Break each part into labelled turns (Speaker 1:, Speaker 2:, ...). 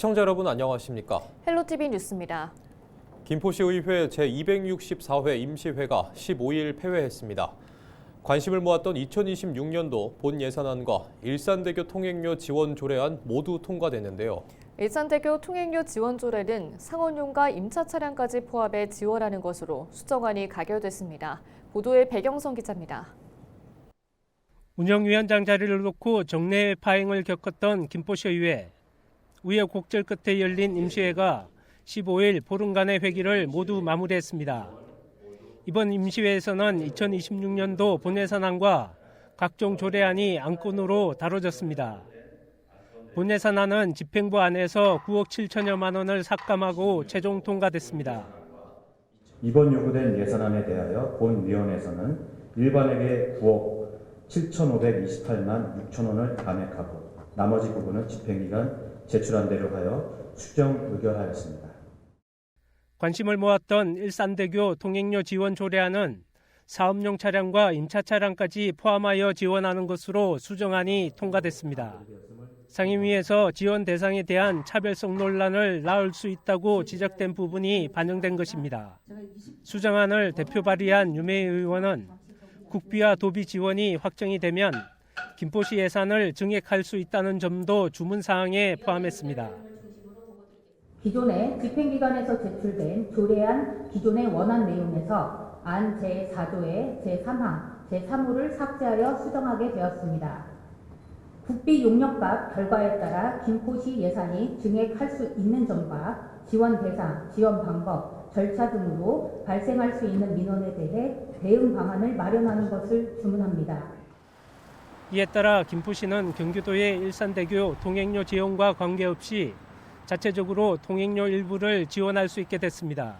Speaker 1: 시청자 여러분 안녕하십니까?
Speaker 2: 헬로티비 뉴스입니다.
Speaker 1: 김포시의회 제264회 임시회가 15일 폐회했습니다. 관심을 모았던 2026년도 본 예산안과 일산대교 통행료 지원 조례안 모두 통과됐는데요.
Speaker 2: 일산대교 통행료 지원 조례는 상원용과 임차 차량까지 포함해 지원하는 것으로 수정안이 가결됐습니다. 보도에 배경성 기자입니다.
Speaker 3: 운영위원장 자리를 놓고 정례 파행을 겪었던 김포시의회. 우여곡절 끝에 열린 임시회가 15일 보름간의 회기를 모두 마무리했습니다. 이번 임시회에서는 2026년도 본예산안과 각종 조례안이 안건으로 다뤄졌습니다. 본예산안은 집행부 안에서 9억 7천여만 원을 삭감하고 최종 통과됐습니다.
Speaker 4: 이번 요구된 예산안에 대하여 본위원회에서는 일반에게 9억 7,528만 6천 원을 감액하고 나머지 부분은 집행기간 제출한 대로 하여 수정 의결하였습니다.
Speaker 3: 관심을 모았던 일산대교 통행료 지원 조례안은 사업용 차량과 임차 차량까지 포함하여 지원하는 것으로 수정안이 통과됐습니다. 상임위에서 지원 대상에 대한 차별성 논란을 낳을 수 있다고 지적된 부분이 반영된 것입니다. 수정안을 대표 발의한 유메희 의원은 국비와 도비 지원이 확정이 되면 김포시 예산을 증액할 수 있다는 점도 주문 사항에 포함했습니다.
Speaker 5: 기존의 집행기관에서 제출된 조례안 기존의 원안 내용에서 안 제4조의 제3항, 제3호를 삭제하여 수정하게 되었습니다. 국비 용역값 결과에 따라 김포시 예산이 증액할 수 있는 점과 지원 대상, 지원 방법, 절차 등으로 발생할 수 있는 민원에 대해 대응 방안을 마련하는 것을 주문합니다.
Speaker 3: 이에 따라 김포시는 경기도의 일산대교 통행료 지원과 관계없이 자체적으로 통행료 일부를 지원할 수 있게 됐습니다.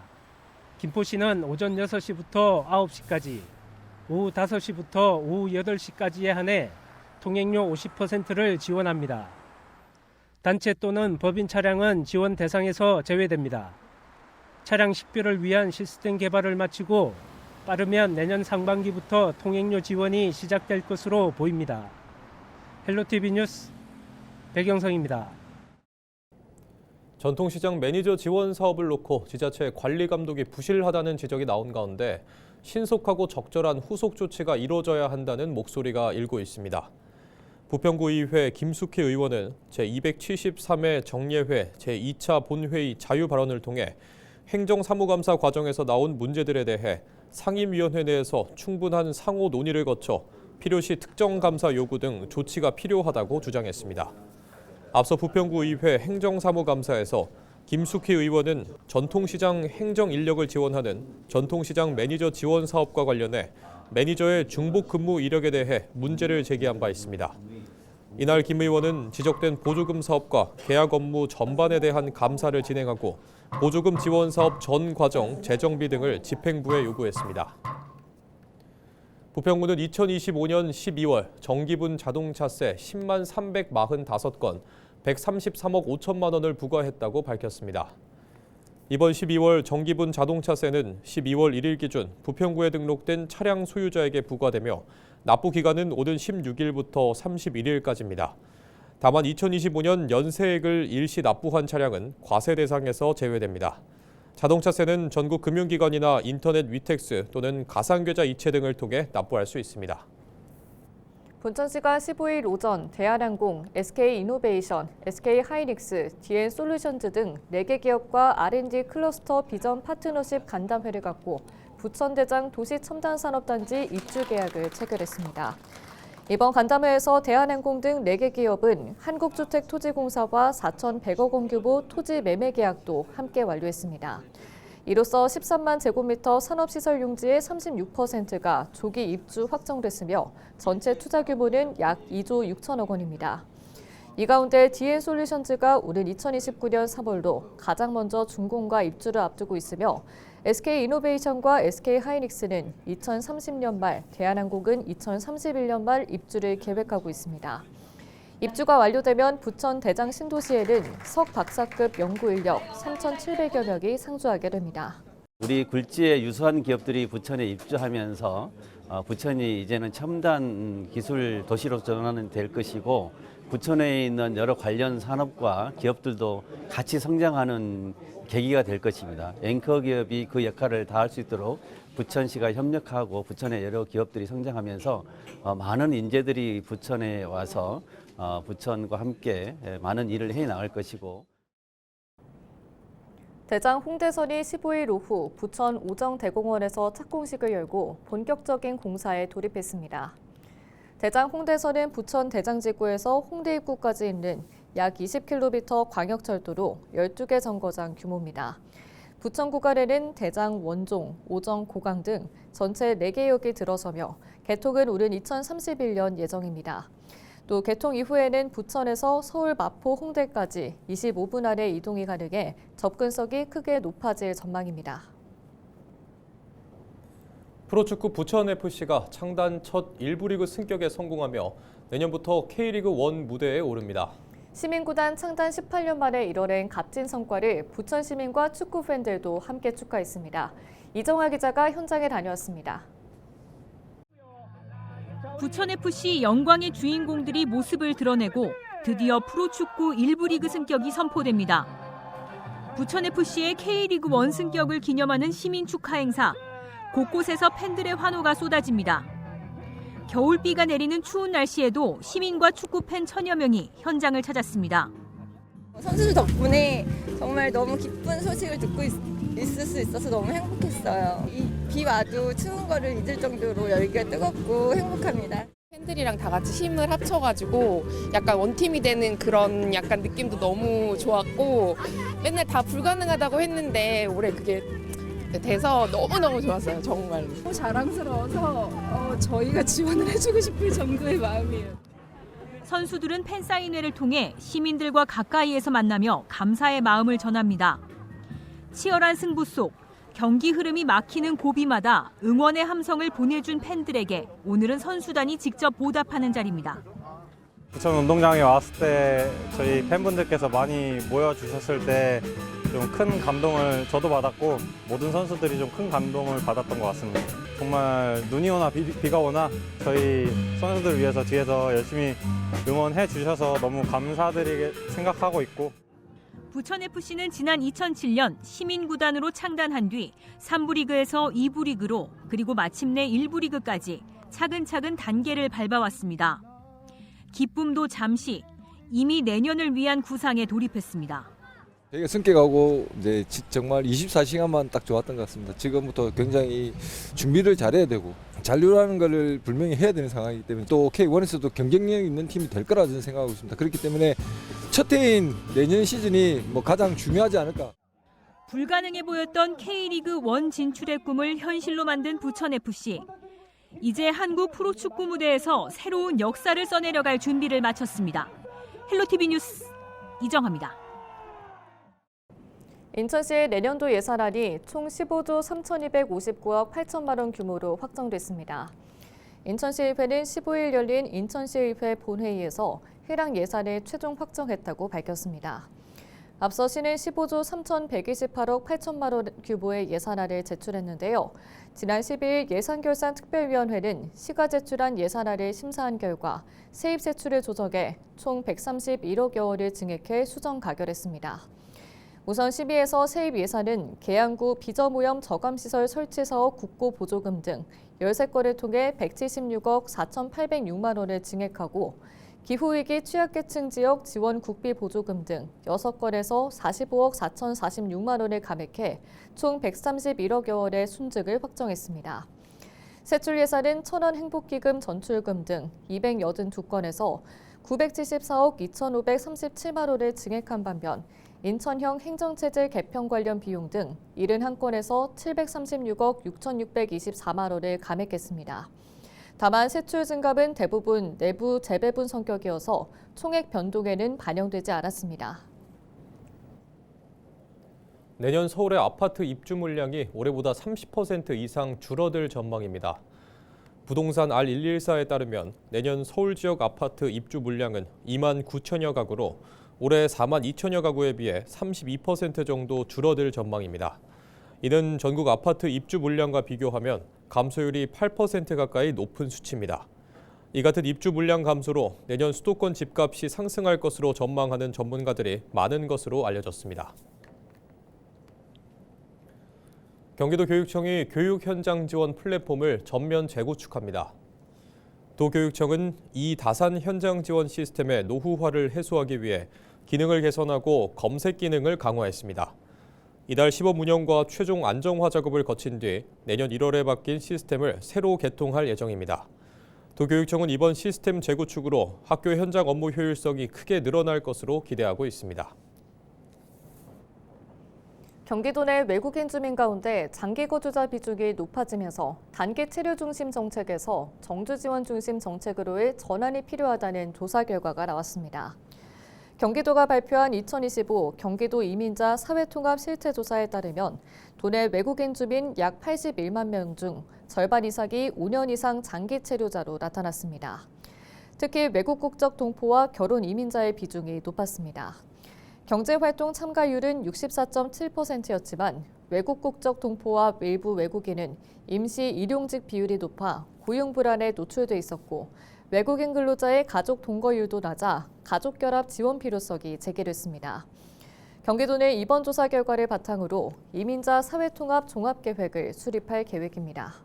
Speaker 3: 김포시는 오전 6시부터 9시까지, 오후 5시부터 오후 8시까지에 한해 통행료 50%를 지원합니다. 단체 또는 법인 차량은 지원 대상에서 제외됩니다. 차량 식별을 위한 시스템 개발을 마치고 빠르면 내년 상반기부터 통행료 지원이 시작될 것으로 보입니다. 헬로티비 뉴스 배경성입니다.
Speaker 1: 전통시장 매니저 지원 사업을 놓고 지자체 관리 감독이 부실하다는 지적이 나온 가운데 신속하고 적절한 후속 조치가 이루어져야 한다는 목소리가 일고 있습니다. 부평구의회 김숙희 의원은 제273회 정례회 제2차 본회의 자유 발언을 통해 행정사무감사 과정에서 나온 문제들에 대해 상임위원회 내에서 충분한 상호 논의를 거쳐 필요시 특정감사 요구 등 조치가 필요하다고 주장했습니다. 앞서 부평구의회 행정사무감사에서 김숙희 의원은 전통시장 행정인력을 지원하는 전통시장 매니저 지원 사업과 관련해 매니저의 중복 근무 이력에 대해 문제를 제기한 바 있습니다. 이날 김 의원은 지적된 보조금 사업과 계약 업무 전반에 대한 감사를 진행하고 보조금 지원 사업 전 과정 재정비 등을 집행부에 요구했습니다. 부평구는 2025년 12월 정기분 자동차세 10만 345건 133억 5천만 원을 부과했다고 밝혔습니다. 이번 12월 정기분 자동차세는 12월 1일 기준 부평구에 등록된 차량 소유자에게 부과되며 납부 기간은 오는 16일부터 31일까지입니다. 다만 2025년 연세액을 일시 납부한 차량은 과세 대상에서 제외됩니다. 자동차세는 전국 금융기관이나 인터넷 위택스 또는 가상계좌 이체 등을 통해 납부할 수 있습니다.
Speaker 2: 본천시가 15일 오전 대한항공, SK이노베이션, SK하이닉스, DN솔루션즈 등 4개 기업과 R&D 클러스터 비전 파트너십 간담회를 갖고 부천대장 도시첨단산업단지 입주 계약을 체결했습니다. 이번 간담회에서 대한항공 등 4개 기업은 한국주택토지공사와 4,100억 원 규모 토지 매매 계약도 함께 완료했습니다. 이로써 13만 제곱미터 산업시설 용지의 36%가 조기 입주 확정됐으며 전체 투자 규모는 약 2조 6천억 원입니다. 이 가운데 DN솔루션즈가 오는 2029년 3월로 가장 먼저 준공과 입주를 앞두고 있으며 SK이노베이션과 SK하이닉스는 2030년 말, 대한항공은 2031년 말 입주를 계획하고 있습니다. 입주가 완료되면 부천 대장 신도시에는 석 박사급 연구 인력 3,700여 명이 상주하게 됩니다.
Speaker 6: 우리 굴지의 유수한 기업들이 부천에 입주하면서 부천이 이제는 첨단 기술 도시로 전환될 것이고 부천에 있는 여러 관련 산업과 기업들도 같이 성장하는 계기가 될 것입니다. 앵커 기업이 그 역할을 다할 수 있도록 부천시가 협력하고 부천의 여러 기업들이 성장하면서 많은 인재들이 부천에 와서 부천과 함께 많은 일을 해 나갈 것이고.
Speaker 2: 대장 홍대선이 15일 오후 부천 오정대공원에서 착공식을 열고 본격적인 공사에 돌입했습니다. 대장 홍대선은 부천 대장지구에서 홍대 입구까지 있는 약 20km 광역철도로 12개 정거장 규모입니다. 부천 구간에는 대장 원종, 오정 고강 등 전체 4개 역이 들어서며 개통은 오는 2031년 예정입니다. 또 개통 이후에는 부천에서 서울 마포 홍대까지 25분 안에 이동이 가능해 접근성이 크게 높아질 전망입니다.
Speaker 1: 프로축구 부천FC가 창단 첫 1부 리그 승격에 성공하며 내년부터 K리그 1 무대에 오릅니다.
Speaker 2: 시민구단 창단 18년 만에 이뤄낸 값진 성과를 부천 시민과 축구 팬들도 함께 축하했습니다. 이정화 기자가 현장에 다녀왔습니다.
Speaker 7: 부천FC 영광의 주인공들이 모습을 드러내고 드디어 프로축구 1부 리그 승격이 선포됩니다. 부천FC의 K리그 1 승격을 기념하는 시민 축하 행사. 곳곳에서 팬들의 환호가 쏟아집니다. 겨울비가 내리는 추운 날씨에도 시민과 축구팬 1000여 명이 현장을 찾았습니다.
Speaker 8: 선수들 덕분에 정말 너무 기쁜 소식을 듣고 있을 수 있어서 너무 행복했어요. 이 비 와도 추운 거를 잊을 정도로 열기가 뜨겁고 행복합니다.
Speaker 9: 팬들이랑 다 같이 힘을 합쳐가지고 약간 원팀이 되는 그런 약간 느낌도 너무 좋았고 맨날 다 불가능하다고 했는데 올해 그게 돼서 너무너무 좋았어요. 정말로.
Speaker 10: 너무 자랑스러워서 저희가 지원을 해주고 싶을 정도의 마음이에요.
Speaker 7: 선수들은 팬사인회를 통해 시민들과 가까이에서 만나며 감사의 마음을 전합니다. 치열한 승부 속 경기 흐름이 막히는 고비마다 응원의 함성을 보내준 팬들에게 오늘은 선수단이 직접 보답하는 자리입니다.
Speaker 11: 부천 운동장에 왔을 때 저희 팬분들께서 많이 모여주셨을 때 좀 큰 감동을 저도 받았고 모든 선수들이 좀 큰 감동을 받았던 것 같습니다. 정말 눈이 오나 비가 오나 저희 선수들 위해서 뒤에서 열심히 응원해 주셔서 너무 감사드리게 생각하고 있고.
Speaker 7: 부천FC는 지난 2007년 시민구단으로 창단한 뒤 3부 리그에서 2부 리그로 그리고 마침내 1부 리그까지 차근차근 단계를 밟아왔습니다. 기쁨도 잠시 이미 내년을 위한 구상에 돌입했습니다.
Speaker 12: 저희가 승격하고 이제 정말 24시간만 딱 좋았던 것 같습니다. 지금부터 굉장히 준비를 잘해야 되고 잔류라는 것을 분명히 해야 되는 상황이기 때문에 또 K1에서도 경쟁력 있는 팀이 될 거라 저는 생각하고 있습니다. 그렇기 때문에 첫 해인 내년 시즌이 가장 중요하지 않을까.
Speaker 7: 불가능해 보였던 K리그 1 진출의 꿈을 현실로 만든 부천FC. 이제 한국 프로축구 무대에서 새로운 역사를 써내려갈 준비를 마쳤습니다. 헬로티비 뉴스 이정화입니다.
Speaker 2: 인천시의 내년도 예산안이 총 15조 3,259억 8천만 원 규모로 확정됐습니다. 인천시의회는 15일 열린 인천시의회 본회의에서 해당 예산을 최종 확정했다고 밝혔습니다. 앞서 시는 15조 3,128억 8천만 원 규모의 예산안을 제출했는데요. 지난 12일 예산결산특별위원회는 시가 제출한 예산안을 심사한 결과 세입 세출을 조정해 총 131억여 원을 증액해 수정 가결했습니다. 우선 심의에서 세입 예산은 계양구 비저오염 저감시설 설치 사업 국고 보조금 등 13건을 통해 176억 4,806만 원을 증액하고 기후위기 취약계층 지역 지원 국비 보조금 등 6건에서 45억 4,046만 원을 감액해 총 131억여 원의 순증을 확정했습니다. 세출 예산은 천원 행복기금 전출금 등 282건에서 974억 2,537만 원을 증액한 반면 인천형 행정체제 개편 관련 비용 등 71건에서 736억 6,624만 원을 감액했습니다. 다만 세출 증감은 대부분 내부 재배분 성격이어서 총액 변동에는 반영되지 않았습니다.
Speaker 1: 내년 서울의 아파트 입주 물량이 올해보다 30% 이상 줄어들 전망입니다. 부동산 R114에 따르면 내년 서울 지역 아파트 입주 물량은 2만 9천여 가구로 올해 4만 2천여 가구에 비해 32% 정도 줄어들 전망입니다. 이는 전국 아파트 입주 물량과 비교하면 감소율이 8% 가까이 높은 수치입니다. 이 같은 입주 물량 감소로 내년 수도권 집값이 상승할 것으로 전망하는 전문가들이 많은 것으로 알려졌습니다. 경기도 교육청이 교육 현장 지원 플랫폼을 전면 재구축합니다. 도교육청은 이 다산 현장 지원 시스템의 노후화를 해소하기 위해 기능을 개선하고 검색 기능을 강화했습니다. 이달 시범 운영과 최종 안정화 작업을 거친 뒤 내년 1월에 바뀐 시스템을 새로 개통할 예정입니다. 도교육청은 이번 시스템 재구축으로 학교 현장 업무 효율성이 크게 늘어날 것으로 기대하고 있습니다.
Speaker 2: 경기도 내 외국인 주민 가운데 장기 거주자 비중이 높아지면서 단기 치료 중심 정책에서 정주 지원 중심 정책으로의 전환이 필요하다는 조사 결과가 나왔습니다. 경기도가 발표한 2025 경기도 이민자 사회통합 실태조사에 따르면 도내 외국인 주민 약 81만 명 중 절반 이상이 5년 이상 장기 체류자로 나타났습니다. 특히 외국 국적 동포와 결혼 이민자의 비중이 높았습니다. 경제활동 참가율은 64.7%였지만 외국 국적 동포와 일부 외국인은 임시 일용직 비율이 높아 고용 불안에 노출돼 있었고 외국인 근로자의 가족 동거율도 낮아 가족 결합 지원 필요성이 제기됐습니다. 경기도는 이번 조사 결과를 바탕으로 이민자 사회통합 종합계획을 수립할 계획입니다.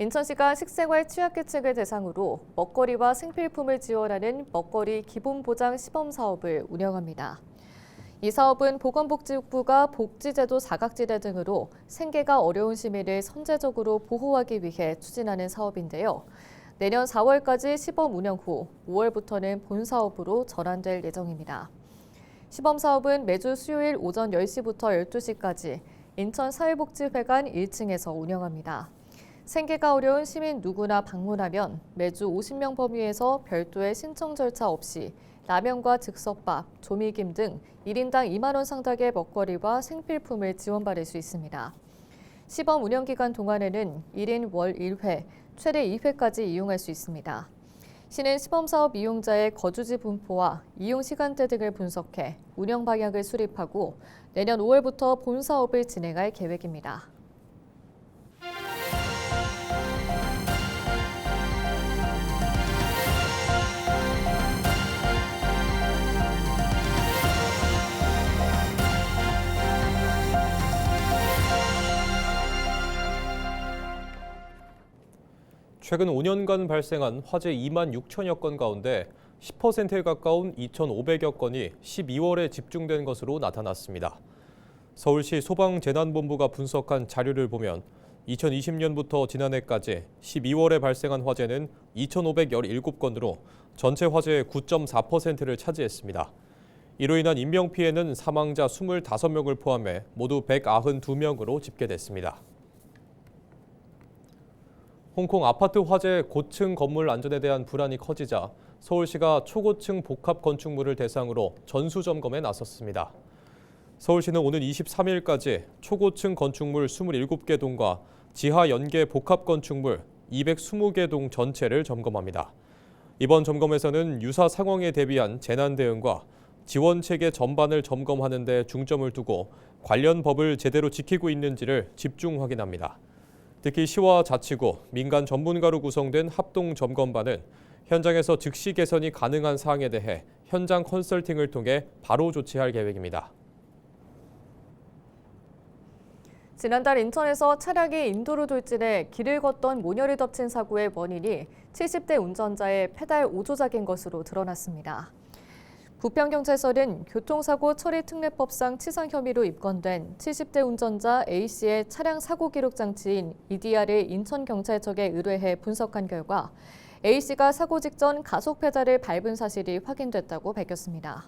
Speaker 2: 인천시가 식생활 취약계층을 대상으로 먹거리와 생필품을 지원하는 먹거리 기본보장 시범사업을 운영합니다. 이 사업은 보건복지부가 복지제도 사각지대 등으로 생계가 어려운 시민을 선제적으로 보호하기 위해 추진하는 사업인데요. 내년 4월까지 시범 운영 후 5월부터는 본사업으로 전환될 예정입니다. 시범사업은 매주 수요일 오전 10시부터 12시까지 인천사회복지회관 1층에서 운영합니다. 생계가 어려운 시민 누구나 방문하면 매주 50명 범위에서 별도의 신청 절차 없이 라면과 즉석밥, 조미김 등 1인당 2만 원 상당의 먹거리와 생필품을 지원받을 수 있습니다. 시범 운영 기간 동안에는 1인 월 1회, 최대 2회까지 이용할 수 있습니다. 시는 시범사업 이용자의 거주지 분포와 이용 시간대 등을 분석해 운영 방향을 수립하고 내년 5월부터 본 사업을 진행할 계획입니다.
Speaker 1: 최근 5년간 발생한 화재 2만 6천여 건 가운데 10%에 가까운 2,500여 건이 12월에 집중된 것으로 나타났습니다. 서울시 소방재난본부가 분석한 자료를 보면 2020년부터 지난해까지 12월에 발생한 화재는 2,517건으로 전체 화재의 9.4%를 차지했습니다. 이로 인한 인명피해는 사망자 25명을 포함해 모두 192명으로 집계됐습니다. 홍콩 아파트 화재 고층 건물 안전에 대한 불안이 커지자 서울시가 초고층 복합 건축물을 대상으로 전수점검에 나섰습니다. 서울시는 오는 23일까지 초고층 건축물 27개 동과 지하 연계 복합 건축물 220개 동 전체를 점검합니다. 이번 점검에서는 유사 상황에 대비한 재난 대응과 지원 체계 전반을 점검하는 데 중점을 두고 관련 법을 제대로 지키고 있는지를 집중 확인합니다. 특히 시와 자치구, 민간 전문가로 구성된 합동점검반은 현장에서 즉시 개선이 가능한 사항에 대해 현장 컨설팅을 통해 바로 조치할 계획입니다.
Speaker 2: 지난달 인천에서 차량이 인도로 돌진해 길을 걷던 모녀를 덮친 사고의 원인이 70대 운전자의 페달 오조작인 것으로 드러났습니다. 부평경찰서는 교통사고 처리 특례법상 치상 혐의로 입건된 70대 운전자 A씨의 차량 사고 기록 장치인 EDR을 인천경찰청에 의뢰해 분석한 결과 A씨가 사고 직전 가속 페달을 밟은 사실이 확인됐다고 밝혔습니다.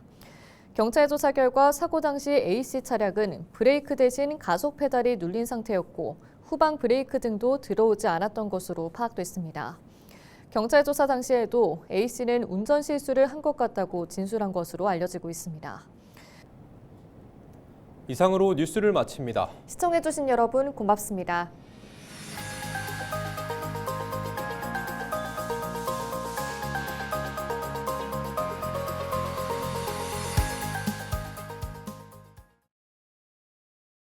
Speaker 2: 경찰 조사 결과 사고 당시 A씨 차량은 브레이크 대신 가속 페달이 눌린 상태였고 후방 브레이크 등도 들어오지 않았던 것으로 파악됐습니다. 경찰 조사 당시에도 A씨는 운전 실수를 한 것 같다고 진술한 것으로 알려지고 있습니다.
Speaker 1: 이상으로 뉴스를 마칩니다.
Speaker 2: 시청해주신 여러분 고맙습니다.